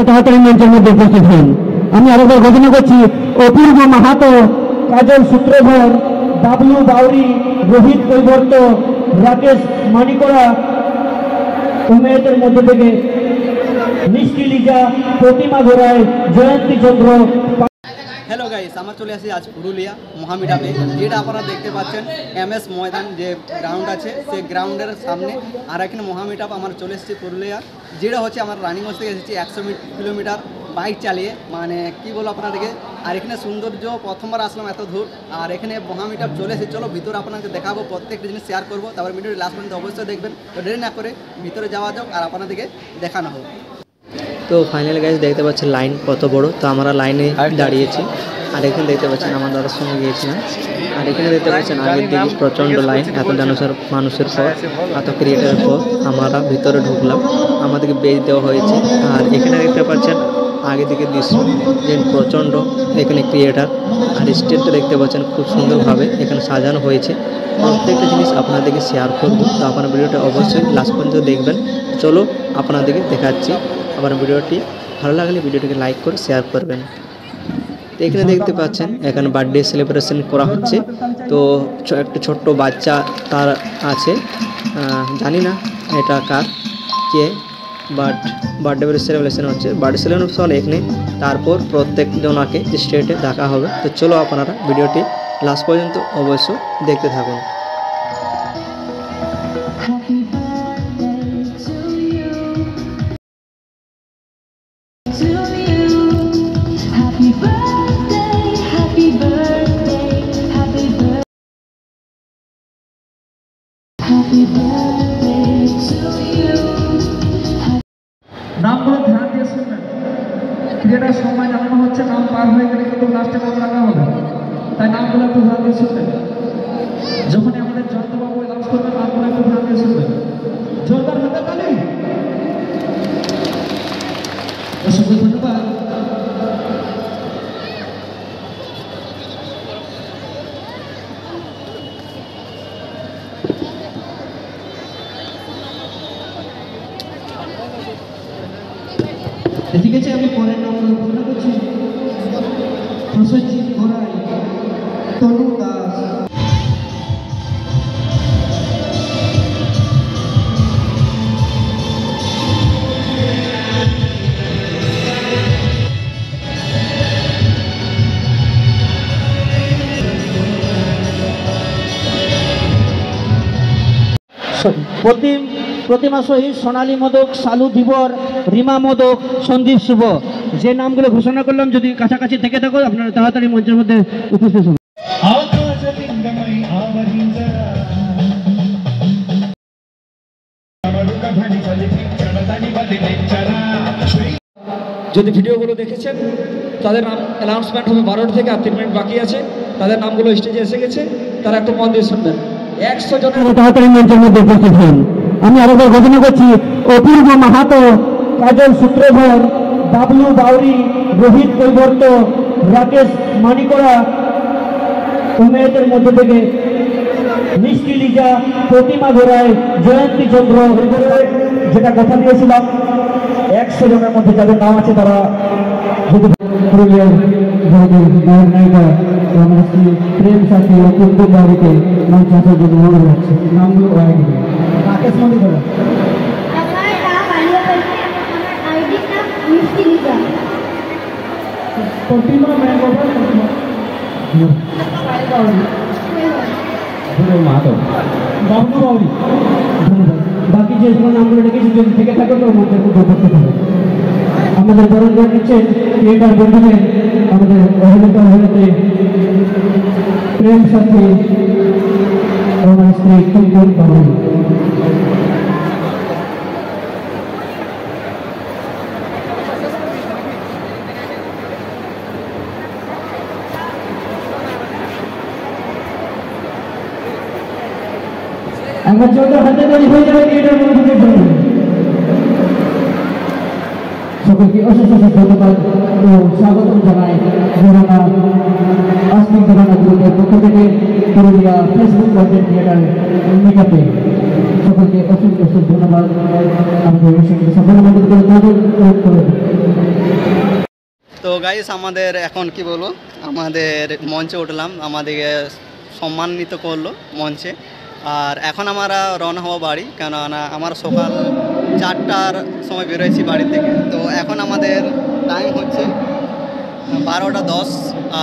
তাড়াতাড়ি মঞ্চের মধ্যে উপস্থিত হন। আমি আরেকবার ঘোষণা করছি, অপূর্ব মাহাতো, কাজল সূত্রধর, বাবলু বাউরি, রোহিত কৈবর্ত, রাকেশ মানিকড়া, উমেদের মধ্যে থেকে মিষ্টি লিজা, প্রতিমা ঘোড়ায়, জয়ন্তী চন্দ্র। হ্যালো গাইস, আমরা চলে আসি আজ পুরুলিয়া মহামিটাপে, যেটা আপনারা দেখতে পাচ্ছেন MS ময়দান যে গ্রাউন্ড আছে সেই গ্রাউন্ডের সামনে। আর এখানে মহামিটাপ আমরা চলে এসেছি পুরুলিয়া, যেটা হচ্ছে আমরা রানিগঞ্জ থেকে এসেছি 100 কিলোমিটার বাইক চালিয়ে, মানে কি বলবো আপনাদেরকে। আর এখানে সৌন্দর্য, প্রথমবার আসলাম এত দূর। আর এখানে মহামিটাপ চলে এসেছি, চলো ভিতরে আপনাদের দেখাবো, প্রত্যেকটা জিনিস শেয়ার করবো। তারপর ভিডিওটি লাস্ট পর্যন্ত অবশ্যই দেখবেন। তো দেরি না করে ভিতরে যাওয়া যাক আর আপনাদেরকে দেখানো হোক। তো ফাইনাল গাইস দেখতে পাচ্ছেন লাইন কত বড়। তো আমরা লাইনে দাঁড়িয়েছি, আর এখানে দেখতে পাচ্ছেন আমার দাদার সঙ্গে গিয়েছিলাম। আর এখানে দেখতে পাচ্ছেন আগের দিকে প্রচণ্ড লাইন, এত মানুষের পর, এত ক্রিয়েটারের পর আমরা ভিতরে ঢুকলাম, আমাদেরকে বেচ দেওয়া হয়েছে। আর এখানে দেখতে পাচ্ছেন আগে দিকে দৃশ্য যে প্রচণ্ড এখানে ক্রিয়েটার। আর স্টেজটা দেখতে পাচ্ছেন খুব সুন্দরভাবে এখানে সাজানো হয়েছে। প্রত্যেকটা জিনিস আপনাদেরকে শেয়ার করবো, তো আপনার ভিডিওটা অবশ্যই লাস্ট পর্যন্ত দেখবেন। চলো আপনাদেরকে দেখাচ্ছি। আমার ভিডিওটি ভালো লাগলে ভিডিওটিকে লাইক করে শেয়ার করবেন। তো এখানে দেখতে পাচ্ছেন এখানে বার্থডে সেলিব্রেশন করা হচ্ছে। তো একটা ছোট্ট বাচ্চা তার আছে, জানি না এটা কার কে, বাট বার্থডে সেলিব্রেশন হচ্ছে। বার্থডে সেলিব্রেশন এখানে, তারপর প্রত্যেকজনাকে স্টেটে ডাকা হবে। তো চলো আপনারা ভিডিওটি লাস্ট পর্যন্ত অবশ্যই দেখতে থাকুন। নামগুলো ধ্যান দিয়ে শুনবেন। ক্রিয়েটার সময় জানানো হচ্ছে, নাম পার হয়ে গেলে কিন্তু লাস্টে নাম রাখা হবে, তাই নামগুলো একটু ধ্যান দিয়ে শুনবেন। যখনই আমাদের জয়ন্তবাবু অ্যানাউন্স করবেন, নামগুলো একটু ধ্যান দিয়ে শুনবেন। জোরদার হাতে তালি। অসংখ্য ধন্যবাদ। ঠিক আছে, আমি পরের নামগুলো ঘোষণা করছি। প্রসেনজিৎ ঘোড়াই, তনু দাস, প্রতিমা শহীদ, সোনালী মোদক, শালু ধীবর, রিমা মোদক, সন্দীপ শুভ। যে নামগুলো ঘোষণা করলাম, যদি কাছাকাছি থেকে থাকো আপনারা তাড়াতাড়ি মঞ্চের মধ্যে উপস্থিত হন। যদি ভিডিওগুলো দেখেছেন তাদের নাম অ্যানাউন্সমেন্ট হবে 12টা থেকে, আর 3 মিনিট বাকি আছে। তাদের নামগুলো স্টেজে এসে গেছে, তারা একটু মন দিয়ে শুনবেন। 100 জনের তাড়াতাড়ি মঞ্চের মধ্যে উপস্থিত হন। আমি আরেকবার ঘোষণা করছি, অপূর্ব মাহাতো, কাজল সূত্রধর, বাবলু বাউরি, রোহিত কৈবর্ত, রাকেশ মানিকড়া, উমেদের মধ্যে থেকে মিষ্টি লিজা, প্রতিমা ঘোড়ায়, জয়ন্তী চন্দ্র। যেটা কথা দিয়েছিলাম, 100 জনের মধ্যে যাদের নাম আছে তারা পুরুলিয়ার নায়িকা প্রেম সাথী ও কুন্দু বাড়িতে মঞ্চ আসার জন্য অনুরোধ হচ্ছে। নামগুলো রাকেশ মানিকড়া, প্রতিমা মাহাতো, বাবলু বাউরি। ধন্যবাদ। বাকি যে সময় নামগুলো ডেকেছি যদি থেকে থাকে তো মঞ্চের মধ্যে উপস্থিত হবে। আমাদের বরণ করে নিচ্ছেন ক্রিয়েটার বন্ধুদের, আমাদের অভিনেতা অভিনেত্রী প্রেম সাথী আমার স্ত্রী কুন্দু বাউরি। একবার জোরদার হাতে তালি হয়ে যাবে ক্রিয়েটার বন্ধুদের জন্য। সকলকে অশেষ ধন্যবাদ ও স্বাগতম জানাই ঘরানা আসমিক ঘরানা গ্রুপের পক্ষ থেকে পুরুলিয়া ফেসবুক কন্টেন্ট ক্রিয়েটার মিটাপে। সকলকে অশেষ ধন্যবাদ। আমাদের সফল আমাদের নজর প্রয়োগ করে তো গাইস আমাদের এখন কি বলবো, আমাদের মঞ্চে উঠলাম, আমাদেরকে সম্মানিত করলো মঞ্চে। আর এখন আমরা রওনা হবো বাড়ি, কেননা আমার সকাল 4টার সময় বেরোয়েছি বাড়ি থেকে। তো এখন আমাদের টাইম হচ্ছে 12টা 10,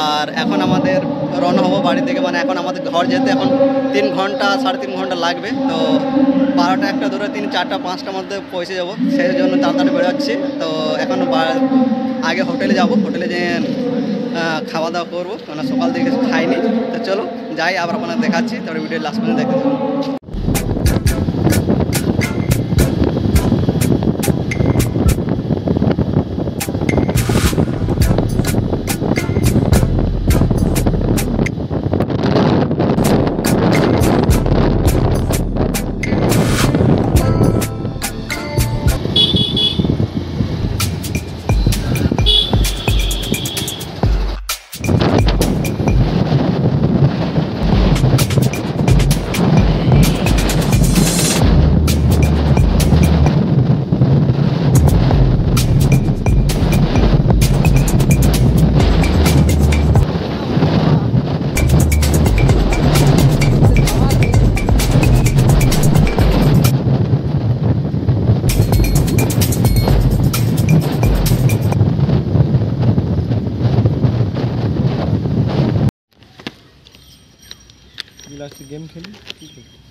আর এখন আমাদের রওনা হবো বাড়ি থেকে। মানে এখন আমাদের ঘর যেতে এখন 3 ঘন্টা 3.5 ঘন্টা লাগবে। তো 12টা 1টা ধরে 3 4টা 5টার মধ্যে পৌঁছে যাবো, সেই জন্য তাড়াতাড়ি বেরোচ্ছি। তো এখন আগে হোটেলে যাব, হোটেলে যেয়ে খাওয়া দাওয়া করবো, কেন সকাল থেকে কিছু খাইনি। তো চলো যাই, আবার আপনাদের দেখাচ্ছি, তারপরে ভিডিও লাস্ট পর্যন্ত দেখতে থাকুন। লাস্টে গেম খেলি, ঠিক আছে।